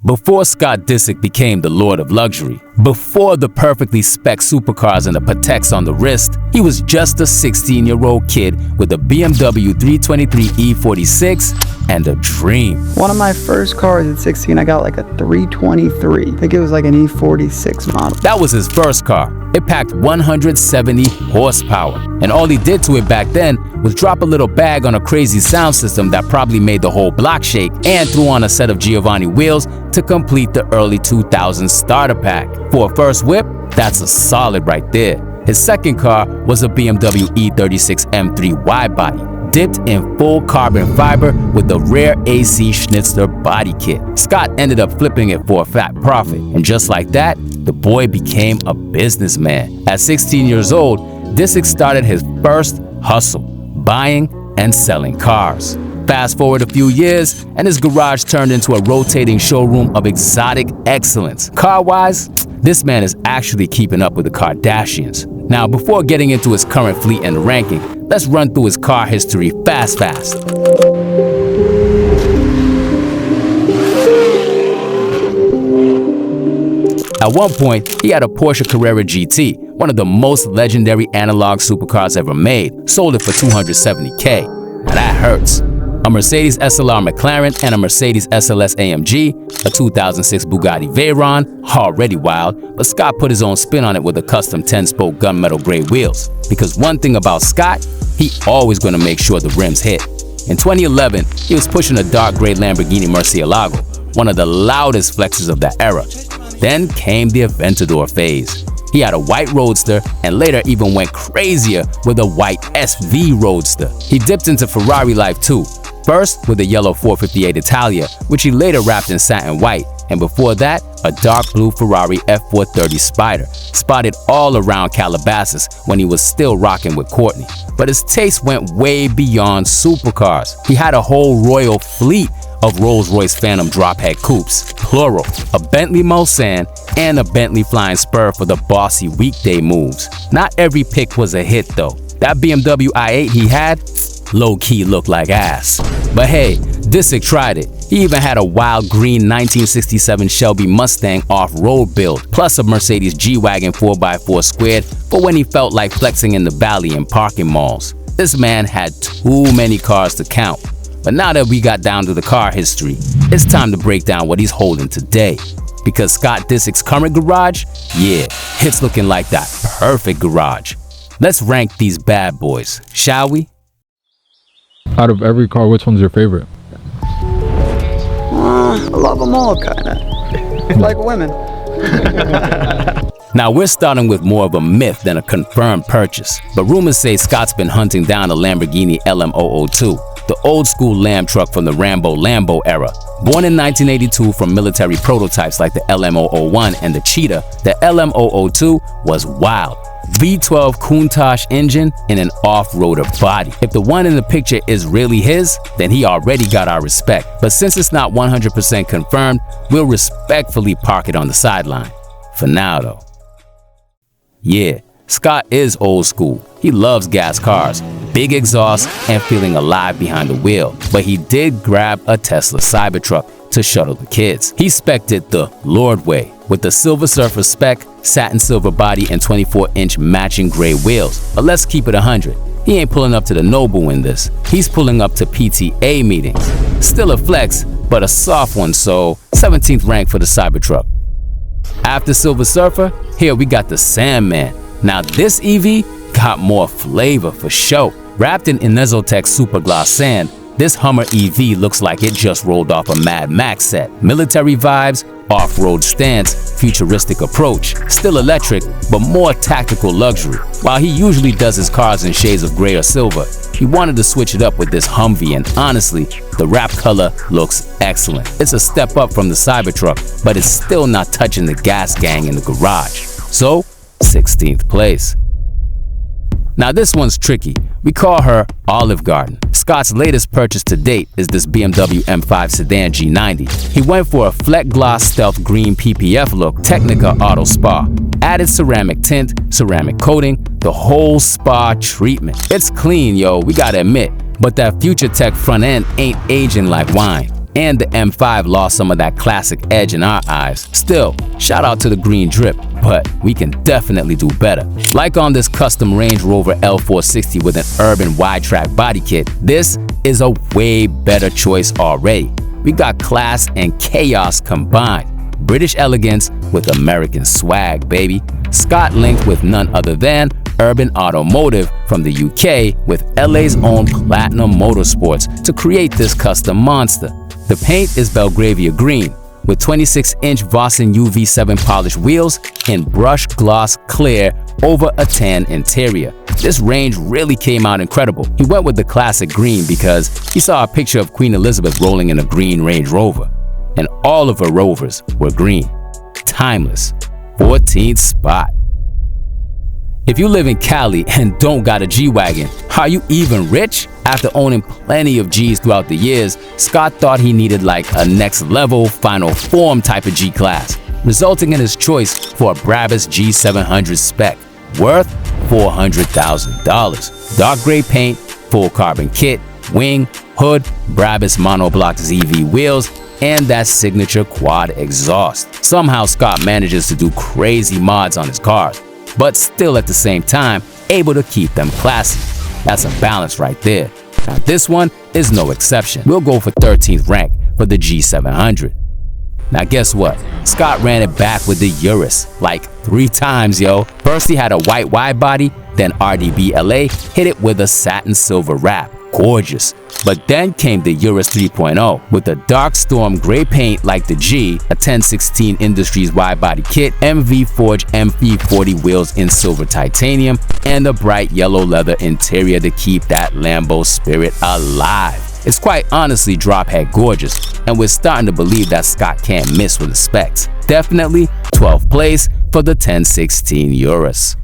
Before Scott Disick became the Lord of Luxury, before the perfectly specced supercars and the Pateks on the wrist, he was just a 16-year-old kid with a BMW 323 E46 and a dream. One of my first cars at 16, I got like a 323. I think it was like an E46 model. That was his first car. It packed 170 horsepower. And all he did to it back then was drop a little bag on a crazy sound system that probably made the whole block shake and threw on a set of Giovanni wheels to complete the early 2000s starter pack. For a first whip, that's a solid right there. His second car was a BMW E36 M3 Widebody, dipped in full carbon fiber with the rare AC Schnitzer body kit. Scott ended up flipping it for a fat profit, and just like that, the boy became a businessman. At 16 years old, Disick started his first hustle, buying and selling cars. Fast forward a few years, and his garage turned into a rotating showroom of exotic excellence. Car-wise, this man is actually keeping up with the Kardashians. Now, before getting into his current fleet and ranking, let's run through his car history fast. At one point, he had a Porsche Carrera GT, one of the most legendary analog supercars ever made. Sold it for $270K. Now that hurts. A Mercedes SLR McLaren and a Mercedes SLS AMG, a 2006 Bugatti Veyron, already wild, but Scott put his own spin on it with a custom 10-spoke gunmetal gray wheels. Because one thing about Scott, he always gonna make sure the rims hit. In 2011, he was pushing a dark gray Lamborghini Murcielago, one of the loudest flexes of that era. Then came the Aventador phase. He had a white Roadster and later even went crazier with a white SV Roadster. He dipped into Ferrari life too. First with a yellow 458 Italia, which he later wrapped in satin white, and before that, a dark blue Ferrari F430 Spider, spotted all around Calabasas when he was still rocking with Courtney. But his taste went way beyond supercars. He had a whole royal fleet of Rolls-Royce Phantom drophead coupes, plural, a Bentley Mulsanne, and a Bentley Flying Spur for the bossy weekday moves. Not every pick was a hit though. That BMW i8 he had, low-key looked like ass. But hey, Disick tried it. He even had a wild green 1967 Shelby Mustang off-road build, plus a Mercedes G-Wagon 4x4 squared for when he felt like flexing in the valley and parking malls. This man had too many cars to count. But now that we got down to the car history, it's time to break down what he's holding today. Because Scott Disick's current garage, yeah, it's looking like that perfect garage. Let's rank these bad boys, shall we? Out of every car, which one's your favorite? I love them all, kinda. Like women. Now we're starting with more of a myth than a confirmed purchase, but rumors say Scott's been hunting down a Lamborghini LM002, the old school Lamb truck from the Lambo era. Born in 1982 from military prototypes like the LM001 and the Cheetah, the LM002 was wild. V12 Countach engine in an off-roader body. If the one in the picture is really his, then he already got our respect. But since it's not 100% confirmed, we'll respectfully park it on the sideline. For now though. Yeah, Scott is old school. He loves gas cars, big exhaust, and feeling alive behind the wheel. But he did grab a Tesla Cybertruck to shuttle the kids. He spec'd it the Lord way, with the Silver Surfer spec, satin silver body, and 24-inch matching gray wheels. But let's keep it 100. He ain't pulling up to the Noble in this. He's pulling up to PTA meetings. Still a flex, but a soft one, so 17th rank for the Cybertruck. After Silver Surfer, here we got the Sandman. Now this EV got more flavor for show. Wrapped in Inezotec Super Gloss sand, this Hummer EV looks like it just rolled off a Mad Max set. Military vibes, off-road stance, futuristic approach. Still electric, but more tactical luxury. While he usually does his cars in shades of gray or silver, he wanted to switch it up with this Humvee, and honestly, the wrap color looks excellent. It's a step up from the Cybertruck, but it's still not touching the gas gang in the garage. So, 16th place. Now this one's tricky. We call her Olive Garden. Scott's latest purchase to date is this BMW M5 Sedan G90. He went for a fleck gloss stealth green PPF look, Technica Auto Spa. Added ceramic tint, ceramic coating, the whole spa treatment. It's clean, yo, we gotta admit, but that future tech front end ain't aging like wine. and the M5 lost some of that classic edge in our eyes. Still, shout out to the green drip, but we can definitely do better. Like on this custom Range Rover L460 with an urban wide-track body kit, this is a way better choice already. We got class and chaos combined. British elegance with American swag, baby. Scott linked with none other than Urban Automotive from the UK with LA's own Platinum Motorsports to create this custom monster. The paint is Belgravia green with 26-inch Vossen UV7 polished wheels in brushed gloss clear over a tan interior. This range really came out incredible. He went with the classic green because he saw a picture of Queen Elizabeth rolling in a green Range Rover. And all of her Rovers were green. Timeless. 14th spot. If you live in Cali and don't got a G-Wagon, are you even rich? After owning plenty of G's throughout the years, Scott thought he needed like a next level, final form type of G-Class, resulting in his choice for a Brabus G700 spec, worth $400,000. Dark gray paint, full carbon kit, wing, hood, Brabus monoblock ZV wheels, and that signature quad exhaust. Somehow Scott manages to do crazy mods on his cars, but still at the same time able to keep them classy. That's a balance right there. Now this one is no exception. We'll go for 13th rank for the G700. Now guess what? Scott ran it back with the Urus like 3 times, yo. First he had a white widebody, then RDB LA hit it with a satin silver wrap. Gorgeous. But then came the Urus 3.0 with a dark storm gray paint like the G, a 1016 Industries widebody kit, MV Forge MP40 wheels in silver titanium, and a bright yellow leather interior to keep that Lambo spirit alive. It's quite honestly drop-head gorgeous, and we're starting to believe that Scott can't miss with the specs. Definitely 12th place for the 1016 Urus.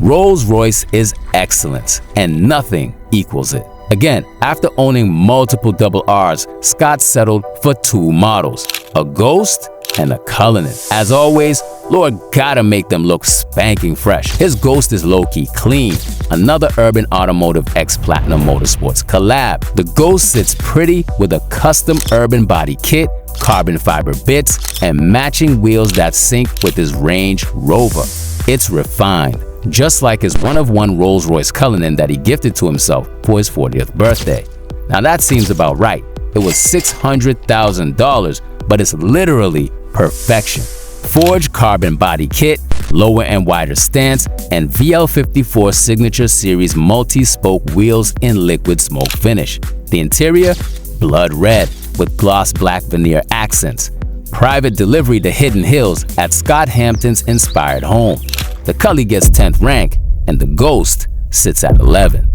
Rolls-Royce is excellent, and nothing equals it. Again, after owning multiple double R's, Scott settled for 2 models, a Ghost and a Cullinan. As always, Lord gotta make them look spanking fresh. His Ghost is low-key clean, another Urban Automotive X Platinum Motorsports collab. The Ghost sits pretty with a custom urban body kit, carbon fiber bits, and matching wheels that sync with his Range Rover. It's refined, just like his one-of-one Rolls-Royce Cullinan that he gifted to himself for his 40th birthday. Now that seems about right. It was $600,000, but it's literally perfection. Forged carbon body kit, lower and wider stance, and VL54 Signature Series multi-spoke wheels in liquid smoke finish. The interior, blood red with gloss black veneer accents. Private delivery to Hidden Hills at Scott Hampton's inspired home. The Cully gets 10th rank, and the Ghost sits at 11.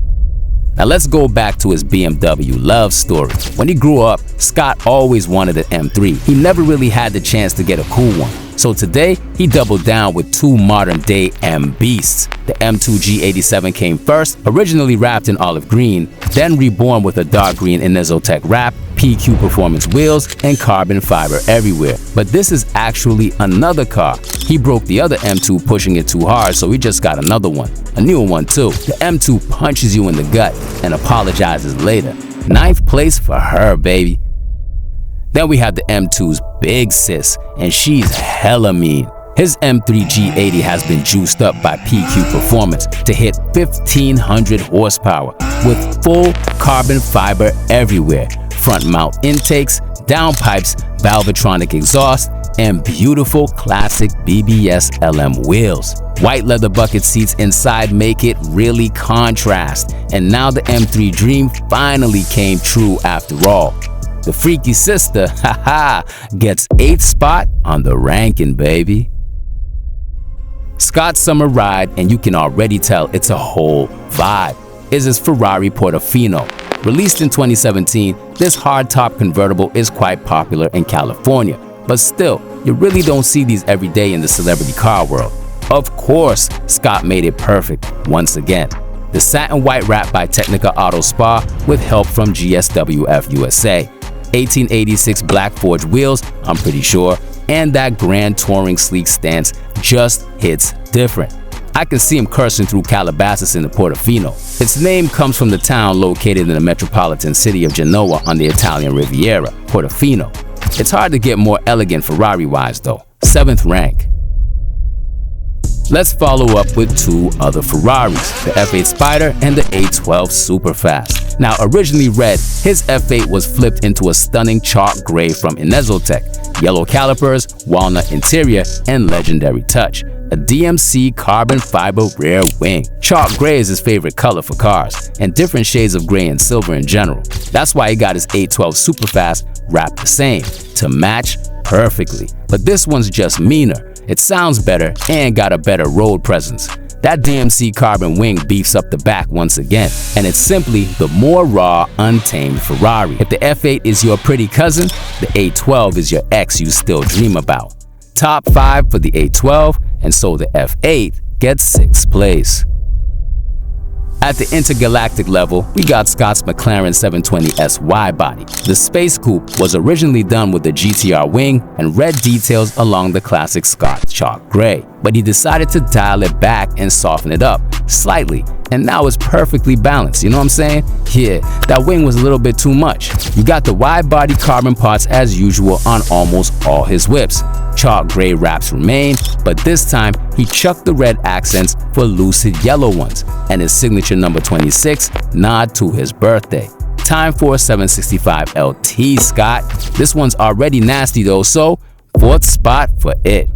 Now let's go back to his BMW love story. When he grew up, Scott always wanted an M3. He never really had the chance to get a cool one. So today, he doubled down with 2 modern-day M beasts. The M2 G87 came first, originally wrapped in olive green, then reborn with a dark green Inezotech wrap, PQ performance wheels, and carbon fiber everywhere. But this is actually another car. He broke the other M2 pushing it too hard, so he just got another one. A newer one too. The M2 punches you in the gut and apologizes later. 9th place for her, baby. Then we have the M2's big sis, and she's hella mean. His M3 G80 has been juiced up by PQ Performance to hit 1500 horsepower with full carbon fiber everywhere, front mount intakes, downpipes, Valvetronic exhaust, and beautiful classic BBS LM wheels. White leather bucket seats inside make it really contrast, and now the M3 dream finally came true after all. The freaky sister, gets 8th spot on the ranking, baby. Scott's summer ride, and you can already tell it's a whole vibe, is his Ferrari Portofino. Released in 2017, this hardtop convertible is quite popular in California, but still, you really don't see these every day in the celebrity car world. Of course, Scott made it perfect once again. The satin white wrap by Technica Auto Spa with help from GSWF USA. 1886 black forged wheels, I'm pretty sure, and that grand touring sleek stance just hits different. I can see him cursing through Calabasas in the Portofino. Its name comes from the town located in the metropolitan city of Genoa on the Italian Riviera, Portofino. It's hard to get more elegant Ferrari-wise though. 7th rank. Let's follow up with two other Ferraris, the F8 Spider and the A12 Superfast. Now originally red, his F8 was flipped into a stunning chalk gray from Inezzotech, yellow calipers, walnut interior, and legendary touch. A DMC carbon fiber rear wing. Chalk gray is his favorite color for cars, and different shades of gray and silver in general. That's why he got his A12 Superfast wrapped the same, to match perfectly. But this one's just meaner. It sounds better and got a better road presence. That DMC carbon wing beefs up the back once again, and it's simply the more raw, untamed Ferrari. If the F8 is your pretty cousin, the A12 is your ex you still dream about. Top 5 for the A12, and so the F8 gets 6th place. At the intergalactic level, we got Scott's McLaren 720S Widebody. The Space Coupe was originally done with the GTR wing and red details along the classic Scott chalk gray, but he decided to dial it back and soften it up slightly, and now it's perfectly balanced, you know what I'm saying? Yeah, that wing was a little bit too much. You got the wide-body carbon parts as usual on almost all his whips. Chalk gray wraps remain, but this time he chucked the red accents for lucid yellow ones, and his signature number 26 nod to his birthday. Time for a 765 LT, Scott. This one's already nasty though, so 4th spot for it.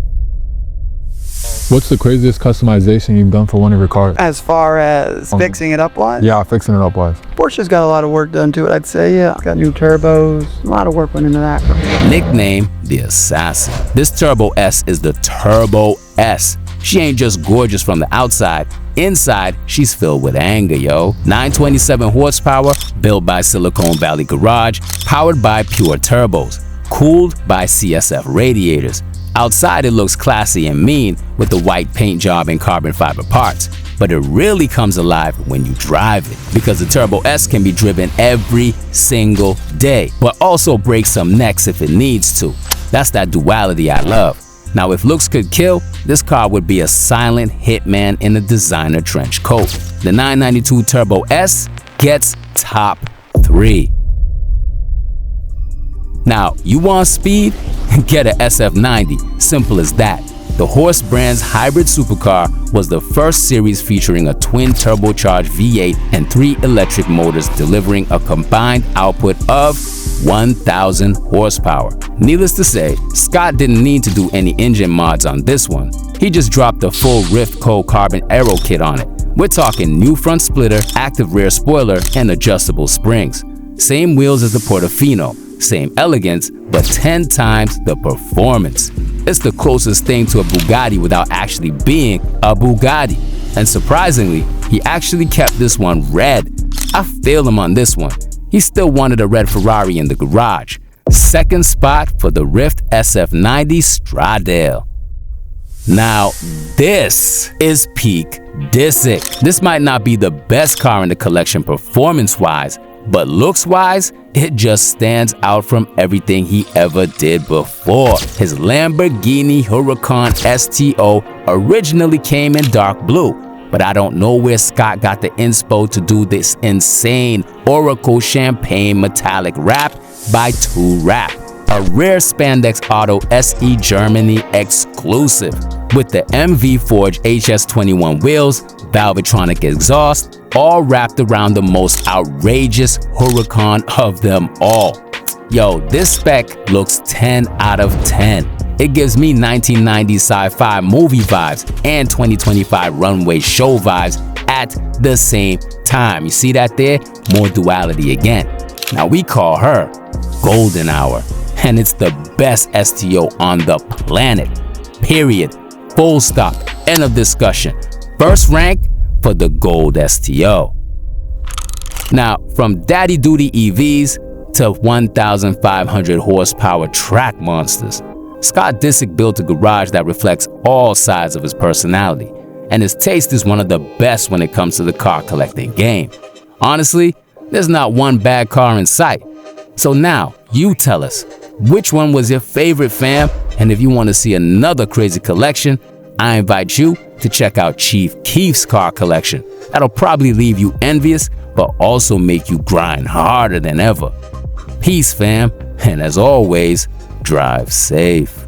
What's the craziest customization you've done for one of your cars? As far as fixing it up wise? Yeah, fixing it up wise. Porsche's got a lot of work done to it, I'd say, yeah. It's got new turbos, a lot of work went into that. Nickname the Assassin. This Turbo S is the Turbo S. She ain't just gorgeous from the outside. Inside, she's filled with anger, yo. 927 horsepower, built by Silicon Valley Garage, powered by pure turbos, cooled by CSF radiators. Outside it looks classy and mean with the white paint job and carbon fiber parts, but it really comes alive when you drive it, because the Turbo S can be driven every single day, but also break some necks if it needs to. That's that duality I love. Now if looks could kill, this car would be a silent hitman in a designer trench coat. The 992 Turbo S gets top 3. Now, you want speed? Get a SF90, simple as that. The Horse brand's hybrid supercar was the first series featuring a twin turbocharged V8 and 3 electric motors delivering a combined output of 1,000 horsepower. Needless to say, Scott didn't need to do any engine mods on this one. He just dropped the full Rift-Co carbon aero kit on it. We're talking new front splitter, active rear spoiler, and adjustable springs. Same wheels as the Portofino. Same elegance, but 10 times the performance. It's the closest thing to a Bugatti without actually being a Bugatti. And surprisingly, he actually kept this one red. I failed him on this one. He still wanted a red Ferrari in the garage. 2nd spot for the Rift SF90 Stradale. Now, this is peak Disick. This might not be the best car in the collection performance-wise, but looks-wise, it just stands out from everything he ever did before. His Lamborghini Huracan STO originally came in dark blue, but I don't know where Scott got the inspo to do this insane Oracle Champagne metallic wrap by 2 Wrap. A rare spandex auto SE Germany exclusive with the MV Forge HS21 wheels, Valvetronic exhaust, all wrapped around the most outrageous Huracan of them all. Yo, this spec looks 10 out of 10. It gives me 1990s sci-fi movie vibes and 2025 runway show vibes at the same time. You see that there? More duality again. Now we call her Golden Hour, and it's the best STO on the planet. Period. Full stop. End of discussion. First rank for the Gold STO. Now, from daddy duty EVs to 1,500 horsepower track monsters, Scott Disick built a garage that reflects all sides of his personality, and his taste is one of the best when it comes to the car collecting game. Honestly, there's not one bad car in sight. So now, you tell us, which one was your favorite, fam? And if you want to see another crazy collection, I invite you to check out Chief Keef's car collection. That'll probably leave you envious, but also make you grind harder than ever. Peace, fam, and as always, drive safe.